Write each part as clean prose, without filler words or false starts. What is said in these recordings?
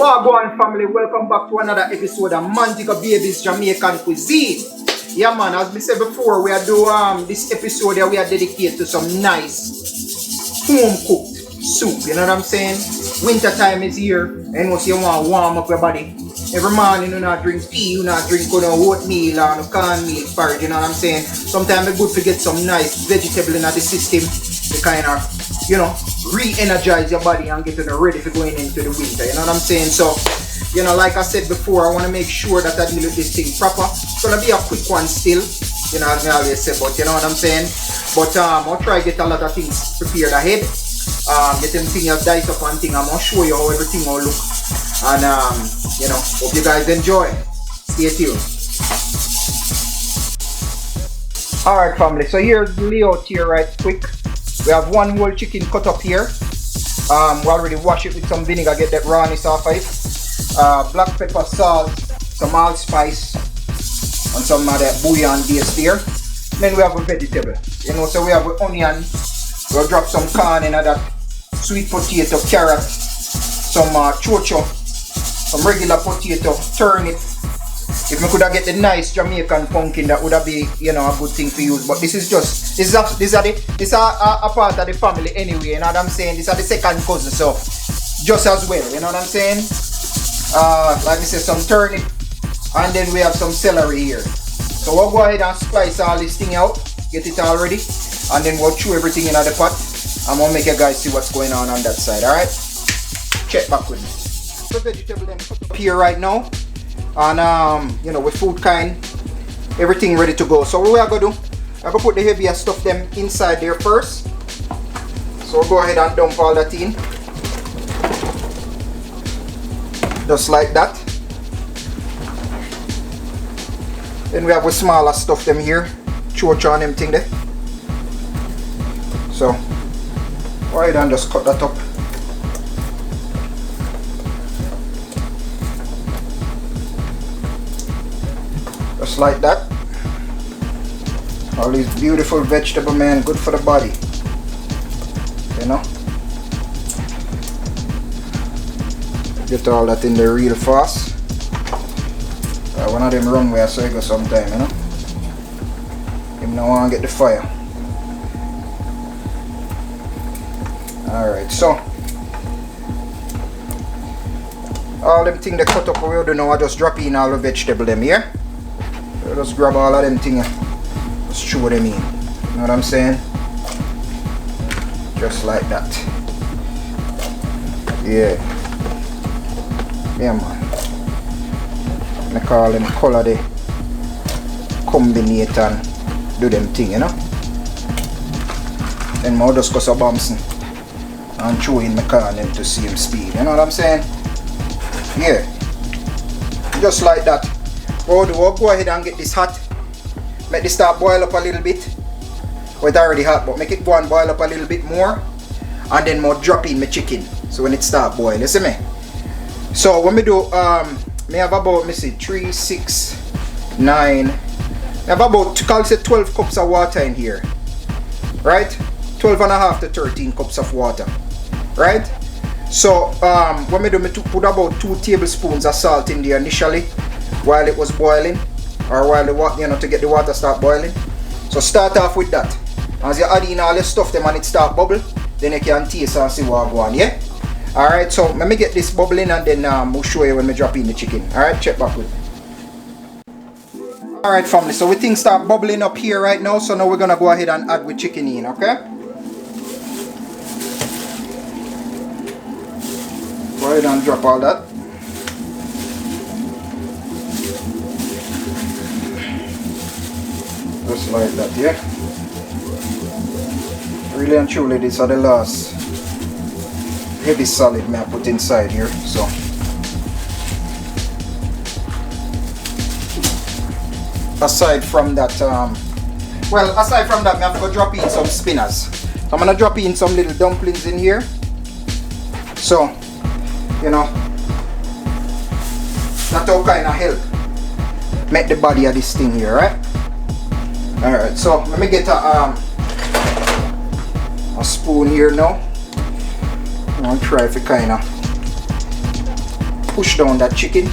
Wagwan family, welcome back to another episode of Mantica Baby's Jamaican Cuisine. Yeah man, as we said before, we are doing this episode here, we are dedicated to some nice home cooked soup, you know what I'm saying? Winter time is here, and once you want to warm up your body. Every morning you not drink tea, you not drink oatmeal or no cornmeal porridge, you know what I'm saying? Sometimes it's good to get some nice vegetable in the system to kind of, you know, re-energize your body and get you ready for going into the winter, you know what I'm saying? So, you know, like I said before, I want to make sure that I deal with this thing proper. It's going to be a quick one still, you know, as I always say, but you know what I'm saying? But I'll try to get a lot of things prepared ahead. Get them things diced up and thing. I'm going to show you how everything will look. And, you know, hope you guys enjoy. Stay tuned. Alright family, so here's the layout here right quick. We have one whole chicken cut up here. We already wash it with some vinegar, get that rawness off of it. Black pepper, salt, some allspice, and some of that bouillon base there. Then we have a vegetable. You know, so we have an onion. We'll drop some corn in that, sweet potato, carrot, some chocho, some regular potato, turnip. If we could have get the nice Jamaican pumpkin, that would have be, you know, a good thing to use. But this is just, this is a part of the family anyway, you know what I'm saying? This is the second cousin, so just as well, you know what I'm saying? Like I said, some turnip, and then we have some celery here. So we'll go ahead and splice all this thing out, get it all ready, and then we'll chew everything in the pot. I'm gonna make you guys see what's going on that side, alright? Check back with me. The vegetable then put up here right now. And you know, with food kind, everything ready to go. So what we are gonna do, I'm gonna put the heavier stuff them inside there first. So we'll go ahead and dump all that in, just like that. Then we have the smaller stuff them here, Chocho and them thing there. So go ahead and just cut that up. Just like that. All these beautiful vegetable, man, good for the body. You know. Get all that in there real fast. One of them run where I say go sometime, you know. Him now want to get the fire. Alright, so all them things they cut up we do now, I just drop in all the vegetable them here. Just grab all of them things, just throw them in. You know what I'm saying? Just like that. Yeah. Yeah man. I call them color they combinate and do them thing, you know? Then I'll just go so bouncing and throw in my corn into same speed. You know what I'm saying? Yeah. Just like that. We'll go ahead and get this hot. Make this start boil up a little bit. Well, it's already hot, but make it go and boil up a little bit more. And then more drop in my chicken. So when it start boiling, you see me? So when we do, me have about, me see, 3, 6, 9. I have about, call it 12 cups of water in here. Right? 12 and a half to 13 cups of water. Right? So when we do, me put about 2 tablespoons of salt in there initially, while it was boiling, or while the water, you know, to get the water start boiling. So start off with that. As you add in all your stuff them and it start bubble, then you can taste and see what go on, yeah? Alright, so let me get this bubbling and then we'll show you when we drop in the chicken. Alright, check back with me. Alright family, so we things start bubbling up here right now, so now we're gonna go ahead and add with chicken in, okay? Go ahead and drop all that. Just like that, yeah. Really and truly, these are the last heavy solid I put inside here. So aside from that, aside from that, I have to drop in some spinners. So I'm gonna drop in some little dumplings in here. So, you know, that all kind of help make the body of this thing here, right? Alright, so let me get a spoon here now. I'll try to kind of push down that chicken.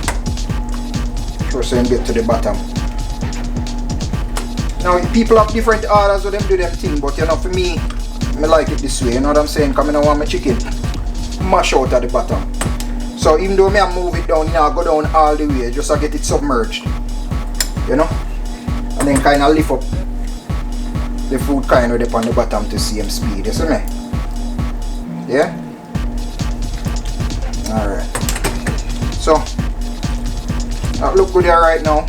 Sure, so you get to the bottom. Now people have different orders with them do them thing, but you know, for me, I like it this way. You know what I'm saying? Because I don't want my chicken mash out at the bottom. So even though I move it down, go down all the way, just to get it submerged. You know? And then kind of lift up the food kind of up on the bottom to same speed. You see me? Yeah? Alright. So, that look good here right now.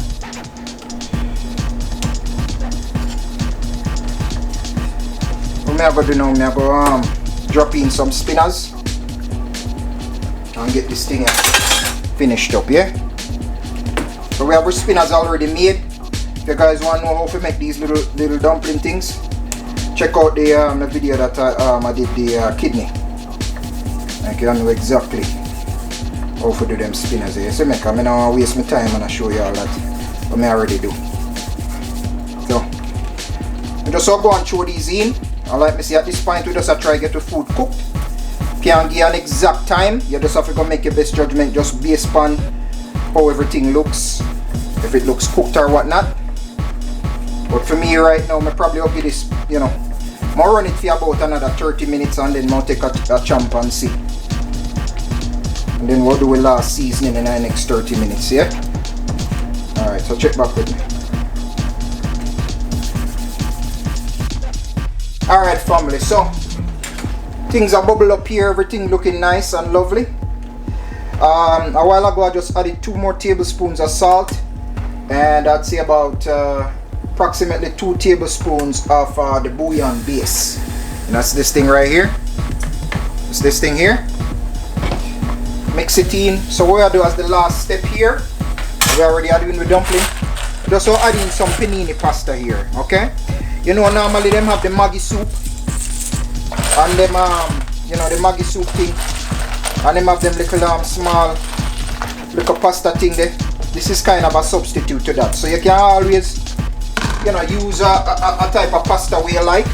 What I'm going to do now, I'm going to drop in some spinners and get this thing finished up, yeah? So we have our spinners already made. If you guys want to know how to make these little dumpling things, check out the video that I did the kidney. I can know exactly how to do them spinners here. So I'm not going to waste my time and I show you all that what I already do. So I just go and throw these in. And like me say, at this point we just try to get the food cooked. If you can't give an exact time, you just have to go make your best judgment just based on how everything looks, if it looks cooked or whatnot. But for me right now, I probably will give this, you know, I'll run it for about another 30 minutes and then I'll take a chomp and see. And then we'll do a last seasoning in the next 30 minutes, yeah? Alright, so check back with me. Alright family, so things are bubble up here, everything looking nice and lovely. A while ago I just added 2 more tablespoons of salt, and I'd say about approximately 2 tablespoons of the bouillon base. And that's this thing right here. It's this thing here. Mix it in. So what I do as the last step here, we already are doing the dumpling. Just add in some penne pasta here, okay? You know, normally them have the Maggi soup and them you know, the Maggi soup thing, and them have them little small little pasta thing there. This is kind of a substitute to that, so you can always, you know, use a type of pasta we like,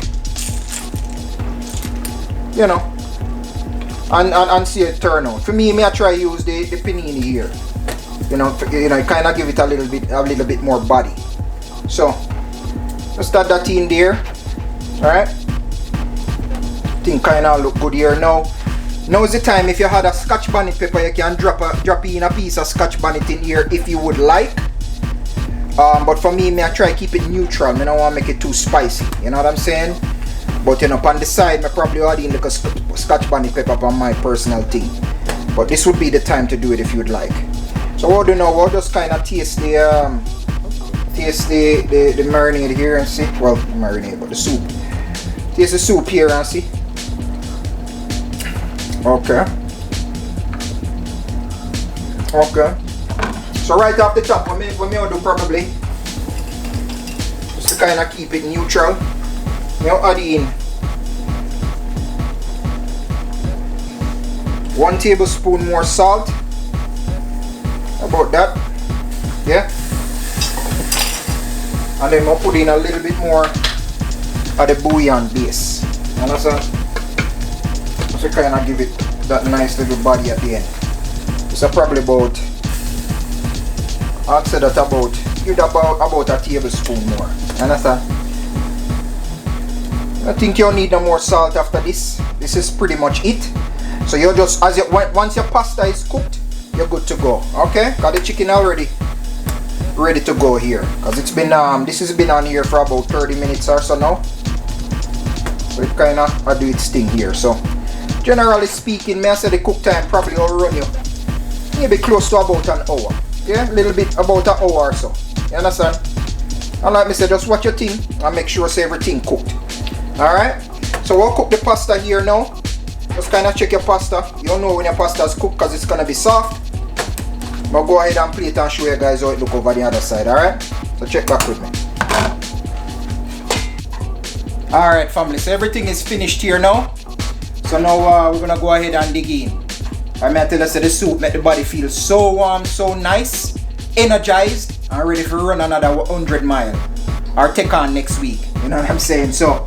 you know, and see it turn out. For me, I try use the penne here, you know, kind of give it a little bit more body. So just add that in there. Alright, thing kind of look good here now. Now's the time. If you had a Scotch bonnet pepper, you can drop in a piece of Scotch bonnet in here if you would like. But for me, I try keep it neutral. I don't want to make it too spicy. You know what I'm saying? But you know, on the side, I probably add in like a Scotch bonnet pepper on my personal thing. But this would be the time to do it if you'd like. So what we'll do now, we'll just kind of taste the marinade here and see. Well, marinade, but the soup. Taste the soup here and see. Okay. Okay. So right off the top, what I'll do probably, just to kind of keep it neutral, I'll add in 1 tablespoon more salt. About that. Yeah. And then I'll put in a little bit more of the bouillon base. And that's to kind of give it that nice little body at the end. It's probably about, I'd say that about a tablespoon more. Understand? I think you'll need no more salt after this. This is pretty much it. So you just, once your pasta is cooked, you're good to go. Okay? Got the chicken already ready to go here, because it's been this has been on here for about 30 minutes or so now. So it kind of do its thing here. So generally speaking, may I say the cook time probably will run you maybe close to about an hour. Yeah, a little bit about an hour or so. You understand? And like me say, just watch your thing and make sure say everything cooked. Alright? So we'll cook the pasta here now. Just kind of check your pasta. You'll know when your pasta is cooked because it's gonna be soft. I'll go ahead and plate and show you guys how it look over the other side. Alright? So check back with me. Alright family, so everything is finished here now. So now we're gonna go ahead and dig in. I may tell you that the soup make the body feel so warm, so nice, energized, and ready to run another 100 mile or take on next week. You know what I'm saying? So,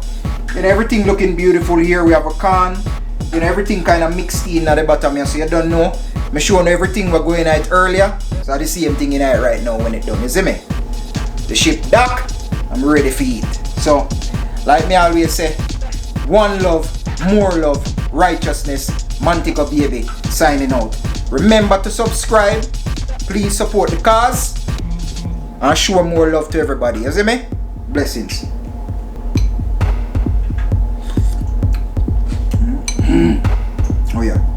you know, everything looking beautiful here. We have a can, you know, everything kind of mixed in at the bottom here, so you don't know Me show you everything we're going at earlier. So the same thing in it right now when it done. You see me? The ship dock, I'm ready for it. So, like me always say, one love, more love, righteousness, Mantico baby, signing out. Remember to subscribe. Please support the cause. And show more love to everybody. You see me? Blessings. Oh yeah.